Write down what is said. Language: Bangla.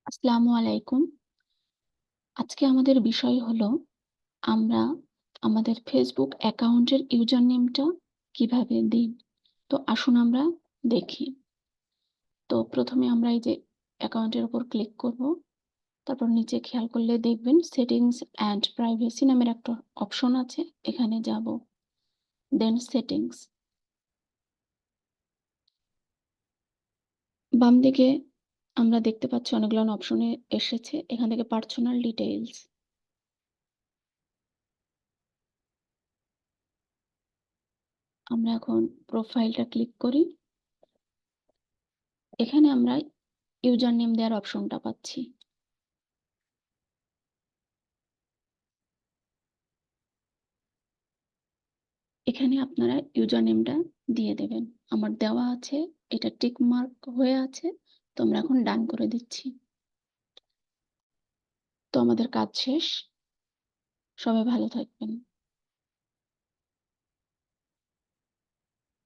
আসসালামু আলাইকুম। আজকে আমাদের বিষয় হলো আমরা আমাদের ফেসবুক অ্যাকাউন্টের ইউজার নেমটা কিভাবে দিই। তো আসুন আমরা দেখি। তো প্রথমে আমরা এই যে অ্যাকাউন্টের উপর ক্লিক করব। তারপর নিচে খেয়াল করলে দেখবেন সেটিংস অ্যান্ড প্রাইভেসি নামের একটা অপশন আছে। এখানে যাব। দেন সেটিংস। বাম দিকে আমরা দেখতে পাচ্ছি অনেকগুলো অপশনে এসেছে। এখান থেকে পার্সোনাল ডিটেইলস। আমরা এখন প্রোফাইলটা ক্লিক করি। এখানে আমরা ইউজার নেম দেওয়ার অপশনটা পাচ্ছি। এখানে আপনারা ইউজার নেমটা দিয়ে দেবেন। আমার দেওয়া আছে, এটা টিক মার্ক হয়ে আছে। তো আমরা এখন ডান করে দিচ্ছি। তো আমাদের কাজ শেষ। সবাই ভালো থাকবেন।